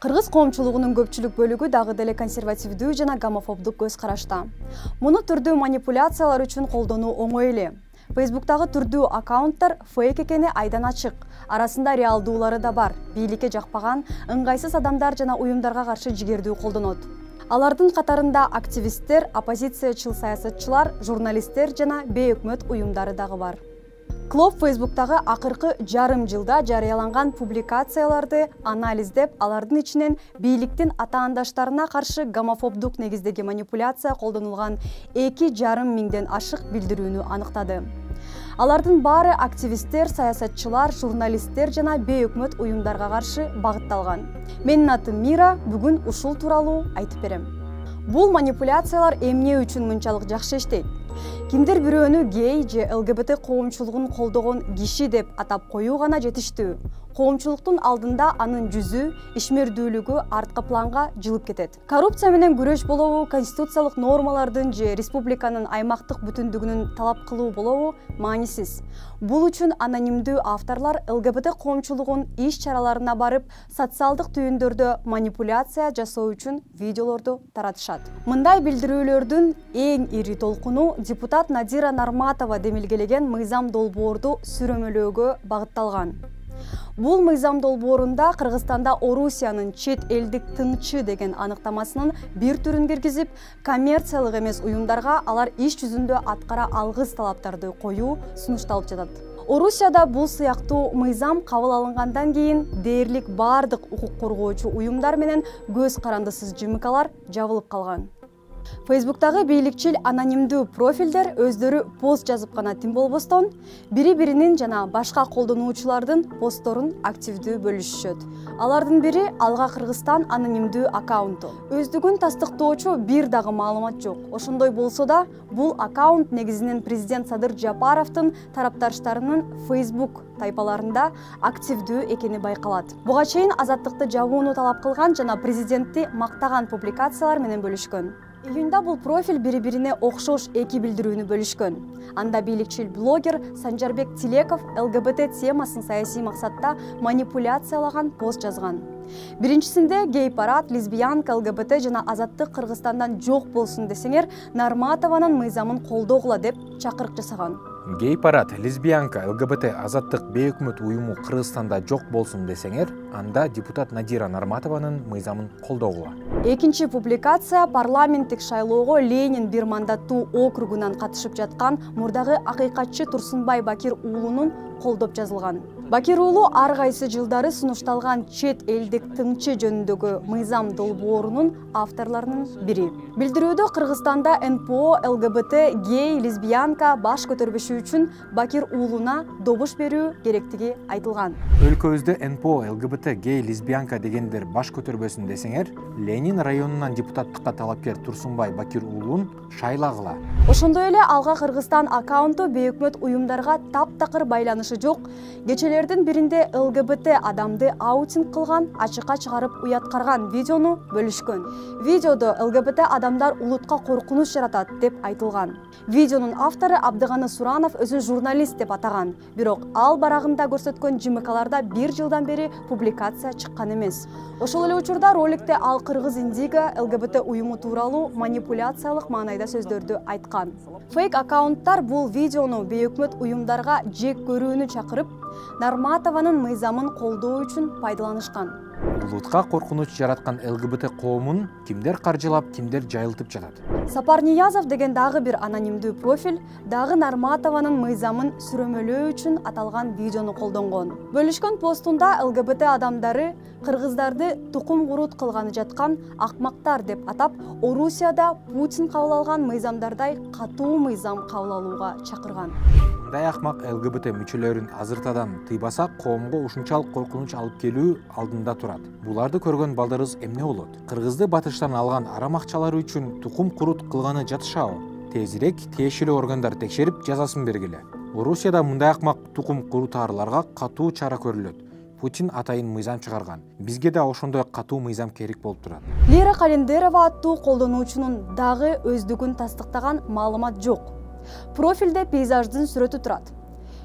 Кыргыз коомчулугунун көпчүлүк бөлүгү дагы деле консервативдүү жана гомофобдук көз карашта. Муну түрдүү манипуляциялар үчүн колдонуу оңой эле. Фейсбуктагы түрдүү аккаунттар фейк экени айдан ачык. Арасында реалдуулары да бар. Бийликке жакпаган, ыңгайсыз адамдар жана уюмдарга каршы жигердүү колдонот. Алардын катарында активисттер, оппозициячыл саясатчылар, журналисттер жана бейөкмөт уюмдары дагы бар. Клоп Фейсбуктагы акыркы жарым жылда жарыяланган публикацияларды анализдеп, алардын ичинен бийликтин атаандаштарына каршы гомофобдук негиздеги манипуляция колдонулган 2,5 миңден ашык билдирүүнү аныктады. Алардын баары активисттер, саясатчылар, журналисттер жана бейөкмөт уюмдарга каршы багытталган. Менин атым Мира, бүгүн ушул тууралуу айтып берем. Бул манипуляциялар эмне үчүн мынчалык жакшы иштейт? Кимдир бирөөнү гей же ЛГБТ коомчулугун колдогон киши деп атап коюу гана жетиштүү. Коомчулуктун алдында анын жүзү, ишмердүүлүгү арткы планга жылып кетет. Коррупция менен күрөш болобу, конституциялык нормалардын же республиканын аймактык бүтүндүгүнүн талап кылуу болобу маанисиз. Бул үчүн анонимдүү авторлор ЛГБТ коомчулугун иш-чараларына барып, социалдык түйүндөрдө манипуляция жасоо үчүн видеолорду таратышат. Мындай билдирүүлөрдүн эң ири толкуну депутат Надира Нарматова демилгелеген мыйзам долбоорду сүрөмөлөөгө багытталган. Бул мыйзам долбоорунда Кыргызстанда Орусиянын чет элдик тыңчы деген аныктамасынын бир түрүн киргизип, коммерциялык эмес уюмдарга алар иш жүзүндө аткара алгыс талаптарды коюу сунушталып жатат. Орусияда бул сыяктуу мыйзам кабыл алынгандан кийин дээрлик бардык укук коргоочу уюмдар менен көз карандысыз жымыкалар жабылып калган. Фейсбуктагы бийликчил анонимдүү профилдер өздөрү пост жазып гана тим болбостон, бири-биринин жана башка колдонуучулардын постторун активдүү бөлүшүшөт. Алардын бири Алга Кыргызстан анонимдүү аккаунту. Өздүгүн тастыктоочу бир дагы маалымат жок. Ошондой болсо да, бул аккаунт негизинен президент Садыр Жапаровдун тарапташтарынын Facebook тайпаларында активдүү экени байкалат. Буга чейин азаттыкты жабууну талап кылган жана президентти мактаган публикациялар менен бөлүшкөн. Июнда бул профиль бири-бирине окшош эки билдирүүнү бөлүшкөн. Анда бийликчил блогер Санжарбек Тилеков ЛГБТ темасын саясий максатта манипуляциялаган пост жазган. Биринчисинде гей-парад, лесбиянка, ЛГБТ жана азаттык Кыргызстандан жок болсун десеңер, Нарматованын мыйзамын колдогула деп чакырык жасаган. Гей-парад, лесбиянка, ЛГБТ азаттык бейөкмөт уюму Кыргызстанда жок болсун десеңер, анда депутат Надира Нарматованын мыйзамын колдогула. Экинчи публикация парламенттик шайлоого Ленин бир мандаттуу округунан катышып жаткан мурдагы акыйкатчы Турсунбай Бакир уулунун колдоп жазылган. Бакир уулу ар кайсы жылдары сунушталган чет элдик тыңчы жөнүндөгү мыйзам долбоорунун авторлорунун бири. Билдирүүдө Кыргызстанда НПО, ЛГБТ, гей, лесбиянка баш көтөрбөшү үчүн Бакир уулуна добуш берүү керектиги айтылган. Өлкөбүздө НПО, ЛГБТ, гей, лесбиянка дегендер баш көтөрбөсүн десеңер, Ленин районунан депутаттыкка талапкер Турсунбай Бакир уулун шайлагыла. Ошондой эле Алга Кыргызстан аккаунту бейөкмөт уюмдарга таптакыр байланышы жок. Кечелердин биринде ЛГБТ адамды аутинг кылган, ачыкка чыгарып уяткарган видеону бөлүшкөн. Видеодо ЛГБТ адамдар улутка коркунуч жаратат деп айтылган. Видеонун автору Абдыганы Суранов өзүн журналист деп атаган. Бирок ал барагында көрсөткөн жымыкаларда бир жылдан бери публикация чыккан эмес. Ошол эле учурда роликте ал Кыргыз Индиго ЛГБТ уюму тууралуу манипуляциялык маанайда сөздөрдү айткан. Фейк аккаунттар бул видеону бейөкмөт уюмдарга жек көрүүнү чакырып, Нарматованын мыйзамын колдоо үчүн пайдаланышкан. Улутка коркунуч жараткан ЛГБТ коомун кимдер каржылап, кимдер жайылтып жатат? Сапар Ниязов деген дагы бир анонимдүү профиль дагы Нарматованын мыйзамын сүрөмөлөө үчүн аталган видеону колдонгон. Бөлүшкөн постунда ЛГБТ адамдары кыргыздарды тукум курут кылганы жаткан акмактар деп атап, Орусияда Путин кабыл алган мыйзамдардай катуу мыйзам кабыл алууга чакырган. Мындай акмак ЛГБТ мүчөлөрүн азыртадан тыйбаса, коомго ушунчалык коркунуч алып келүү алдында турат. Буларды көргөн балдарыбыз эмне болот? Кыргызды батыштан алган арам акчалары үчүн тукум курут кылганы жатышабы? Тезирээк тиешелүү органдар текшерип жазасын бергиле. Орусияда мындай акмак тукум курутаарларга катуу чара көрүлөт. Путин атайын мыйзам чыгарган. Бизге да ошондой катуу мыйзам керек болуп турат. Лера Календерова аттуу колдонуучунун дагы өздүгүн тастыктаган маалымат жок. Профилде пейзаждын сүрөтү турат.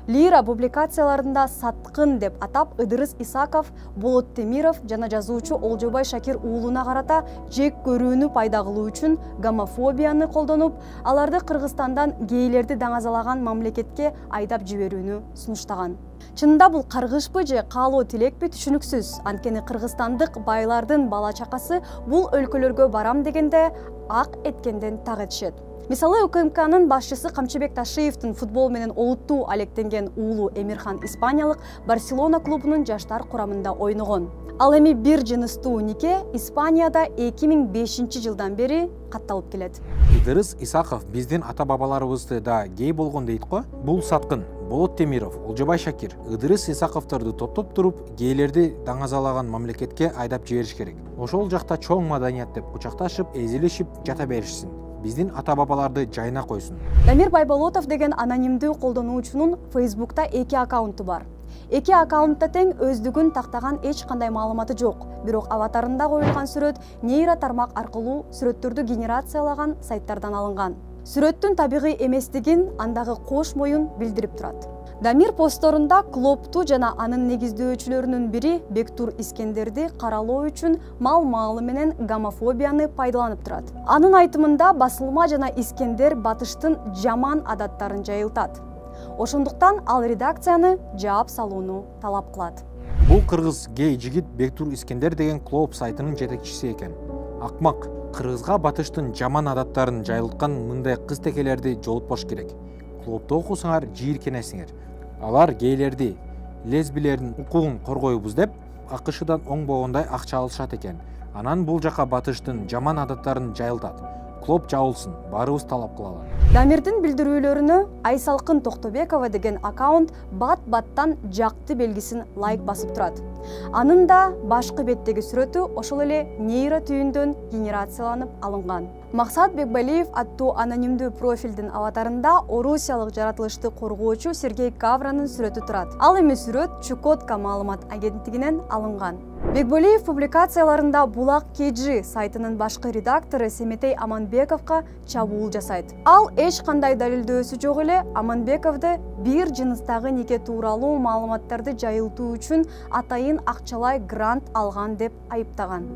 Лира публикацияларында саткын деп атап Ыдырыс Исаков, Болот Темиров жана жазуучу Олжобай Шакир уулуна карата жек көрүүнү пайда кылуу үчүн гомофобияны колдонуп, аларды Кыргызстандан гейлерди даңазалаган мамлекетке айдап жиберүүнү сунуштаган. Чынында бул каргышпы же каалоо тилекпи түшүнүксүз. Анткени кыргызстандык байлардын бала чакасы бул өлкөлөргө барам дегенде ак эткенден так этишет. Мисалы, УКМКнын башчысы Камчыбек Ташиевдин футбол менен олуттуу алектенген уулу Эмирхан испаниялык Барселона клубунун жаштар курамында ойногон. Ал эми бир жыныстуу нике Испанияда 2005 жылдан бери катталып келет. Ыдырыс Исаков биздин ата-бабаларыбызды да гей болгон дейт го. Бул саткын. Болот Темиров, Олжобай Шакир, Ыдырыс Исаковторду топтоп туруп, гейлерди даңазалаган мамлекетке айдап жибериш керек. Ошол жакта чоң маданият деп кучакташып, эзилишип жата беришсин. Биздин ата-бабаларды жайына койсун. Дамир Байболотов деген анонимдүү колдонуучунун Facebook'ta 2 аккаунту бар. 2 аккаунтта тең өздүгүн тактаган эч кандай маалыматы жок. Бирок аватарында коюлган сүрөт нейро тармак аркылуу сүрөттөрдү генерациялаган сайттардан алынган. Сүрөттүн табигый эместигин андагы кош моюн билдирип турат. Дамир постторунда клубту жана анын негиздөөчүлөрүнүн бири Бектур Искендерди каралоо үчүн мал-маалы менен гомофобияны пайдаланып турат. Анын айтымында басылма жана Искендер батыштын жаман адаттарын жайылтат. Ошондуктан ал редакцияны жаап салууну талап кылат. Бул кыргыз гей жигит Бектур Искендер деген клуб сайтынын жетекчиси экен. Акмак, кыргызга батыштын жаман адаттарын жайылткан мындай кыз-текелерди жолутпош керек. Клубда окусаңар жийиркенесиңер. Алар гейлерди, лесбилердин укугун коргойбуз деп акышыдан оңбогондой акча алышат экен. Анан бул жака батыштын жаман адаттарын жайылтат. Клуб жабылсын, баарыбыз талап кылалы. Дамирдин билдирүүлөрүнө Айсалкын Токтобекова деген аккаунт бат-баттан жакты белгисин лайк басып турат. Анын да башкы беттеги сүрөтү ошол эле нейро түйүндөн генерацияланып алынган. Максат Бекбалиев аттуу анонимдүү профилдин аватарында орусиялык жаратылышты коргоочу Сергей Кавранын сүрөтү турат. Ал эми сүрөт Чукотка маалымат агенттигинен алынган. Бекбалиев публикацияларында Булак KG сайтынын башкы редактору Семетей Аманбековго чабуул жасайт. Ал эч кандай далилдөөсү жок эле Аманбековду бир жыныстагы нике тууралуу маалыматтарды жайылтуу үчүн атайын акчалай грант алган деп айыптаган.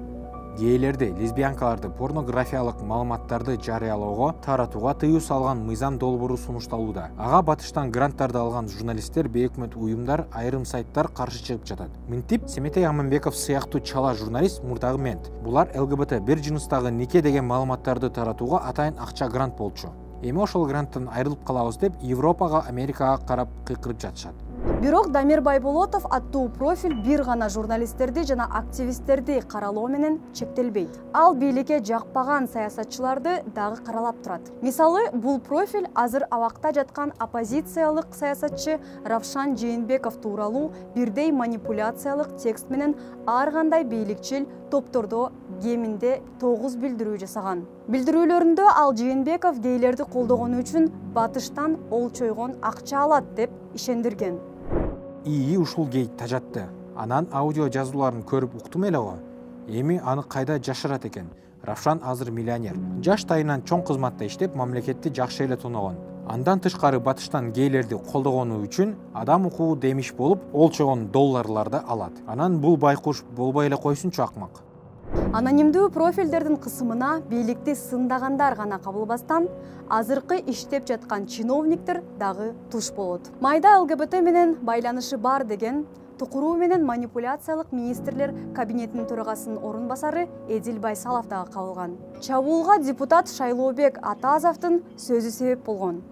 Гейлерди, лесбиянкаларды порнографиялык маалыматтарды жарыялоого, таратууга тыюу салган мыйзам долбоору сунушталууда. Ага батыштан гранттарды алган журналисттер, бейөкмөт уюмдар, айрым сайттар каршы чыгып жатат. Мынтип Семетей Аманбеков сыяктуу чала журналист мурдагы мент. Булар ЛГБТ бир жыныстагы нике деген маалыматтарды таратууга атайын акча грант болчу. Эми ошол гранттан айрылып калабыз деп Европага, Америкага карап кыйкырып жатышат. Бирок Дамир Байболотов аттуу профиль бир гана журналисттерди жана активисттерди каралоо менен чектелбейт. Ал бийликке жакпаган саясатчыларды дагы каралап турат. Мисалы, бул профиль азыр абакта жаткан оппозициялык саясатчы Равшан Жээнбеков тууралуу бирдей манипуляциялык текст менен ар кандай бийликчил топтордо кеминде 9 билдирүү жасаган. Билдирүүлөрүндө ал Жээнбеков гейлерди колдогону үчүн батыштан олчойгон акча алат деп ишендирген. ИИ ушул гей тажатты. Анан аудио жазууларын көрүп уктум эле го. Эми аны кайда жашырат экен? Равшан азыр миллионер. Жаштайынан чоң кызматта иштеп, мамлекетти жакшы эле тоногон. Андан тышкары батыштан гейлерди колдогону үчүн адам укугу демиш болуп, олчогон долларларды алат. Анан бул байкуш болбой эле койсунчу акмак. Анонимдүү профилдердин кысымына бийликти сындагандар гана кабылбастан, азыркы иштеп жаткан чиновниктер дагы туш болот. Майда ЛГБТ менен байланышы бар деген тукуруу менен манипуляциялык министрлер кабинетинин төрагасынын орун басары Эдил Байсалов дагы кабылган. Чабуулга депутат Шайлообек Атазовдун сөзү себеп болгон.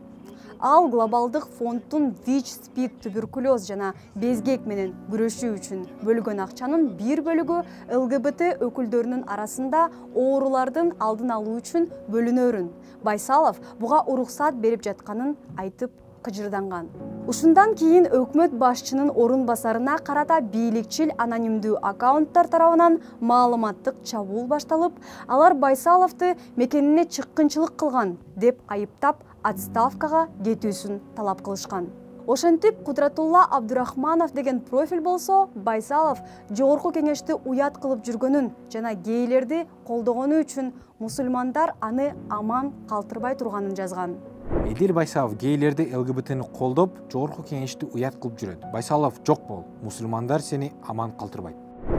Ал глобалдык фонддун ВИЧ-СПИД туберкулез жана безгек менен күрөшүү үчүн бөлгөн акчанын бир бөлүгү ЛГБТ өкүлдөрүнүн арасында оорулардын алдын алуу үчүн бөлүнөрүн Байсалов буга уруксат берип жатканын айтып кыжырданган. Ушундан кийин өкмөт башчынын орун басарына карата бийликчил анонимдүү аккаунттар тарабынан маалыматтык чабуул башталып, алар Байсаловду мекенине чыккынчылык кылган деп айыптап отставкага кетүүсүн талап кылышкан. Ошентип Кудратулла Абдурахманов деген профиль болсо, Байсалов жогорку кеңешти уят кылып жүргөнүн жана гейлерди колдогону үчүн мусулмандар аны аман калтырбай турганын жазган. Эдил Байсалов гейлерди ЛГБТни колдоп, жогорку кеңешти уят кылып жүрөт. Байсалов жок бол, мусулмандар сени аман калтырбайт.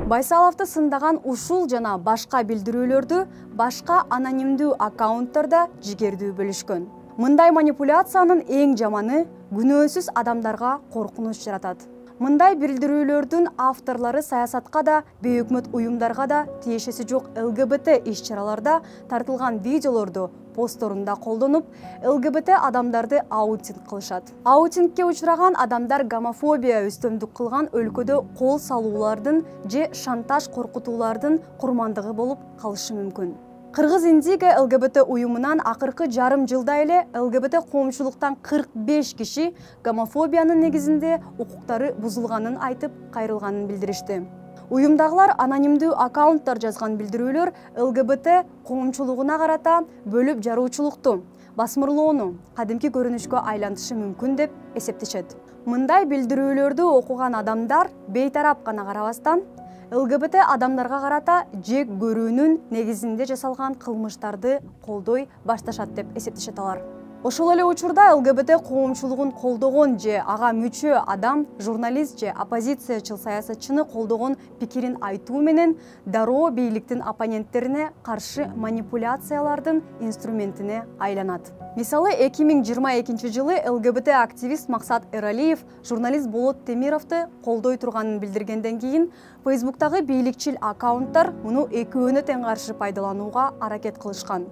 Байсаловду сындаган ушул жана башка билдирүүлөрдү башка анонимдүү аккаунттарда жигердүү бөлүшкөн. Мындай манипуляциянын эң жаманы күнөөсүз адамдарга коркунуч жаратат. Мындай билдирүүлөрдүн авторлору саясатка да, бейөкмөт уюмдарга да тиешеси жок ЛГБТ иш-чараларда тартылган видеолорду постторунда колдонуп, ЛГБТ адамдарды аутинг кылышат. Аутингке учураган адамдар гомофобия үстөмдүк кылган өлкөдө кол салуулардын же шантаж коркутуулардын курмандыгы болуп калышы мүмкүн. Кыргыз Индиго ЛГБТ уюмунан акыркы жарым жылда эле ЛГБТ коомчулуктан 45 киши гомофобиянын негизинде укуктары бузулганын айтып кайрылганын билдиришти. Уюмдагылар анонимдүү аккаунттар жазган билдирүүлөр ЛГБТ коомчулугуна карата бөлүп жаруучулукту, басмырлоону кадимки көрүнүшкө айлантышы мүмкүн деп эсептешет. Мындай билдирүүлөрдү окуган адамдар бейтарап гана карабастан ЛГБТ адамдарга карата жек көрүүнүн негизинде жасалган кылмыштарды колдой башташат деп эсептешет алар. Ошол эле учурда ЛГБТ коомчулугун колдогон же ага мүчө адам, журналист же оппозициячыл саясатчыны колдогон пикирин айтуу менен дароо бийликтин оппоненттерине каршы манипуляциялардын инструментине айланат. Мисалы 2022 жылы ЛГБТ активист Максат Эралиев журналист Болот Темировду колдой турганын билдиргенден кийин Фейсбуктагы бийликчил аккаунттар муну экөөнө тең каршы пайдаланууга аракет кылышкан.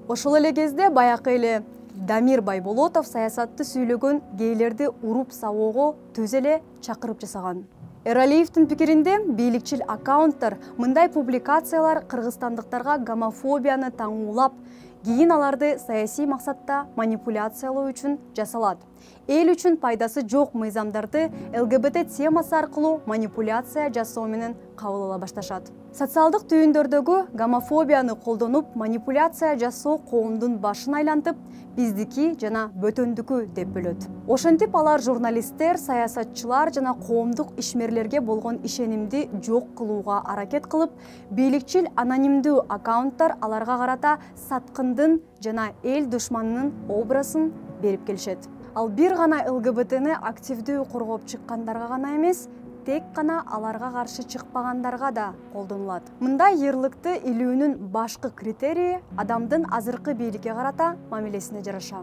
Ошол эле кезде баякы эле Дамир Байболотов саясатты сүйлөгөн гейлерди уруп сабоого түз эле чакырып жасаган. Эралиевдин пикиринде бийликчил аккаунттар мындай публикациялар кыргызстандыктарга гомофобияны таңуулап, кийин аларды саясий максатта манипуляциялоо үчүн жасалат. Эл үчүн пайдасы жок мыйзамдарды ЛГБТ темасы аркылуу манипуляция жасоо менен кабыл ала башташат. Социалдык түйүндөрдөгү гомофобияны колдонуп манипуляция жасоо коомдун башын айлантып, биздики жана бөтөндүкү деп бөлөт. Ошентип алар журналисттер, саясатчылар жана коомдук ишмерлерге болгон ишенимди жок кылууга аракет кылып, бийликчил анонимдүү аккаунттар аларга карата саткындын жана эл душманынын образын берип келишет. Ал бир гана ЛГБТни активдүү коргоп чыккандарга гана эмес, тек гана аларга каршы чыкпагандарга да колдонулат. Мындай ыйырлыкты илүүнүн башкы критерийи адамдын азыркы бийликке карата мамилесине жараша.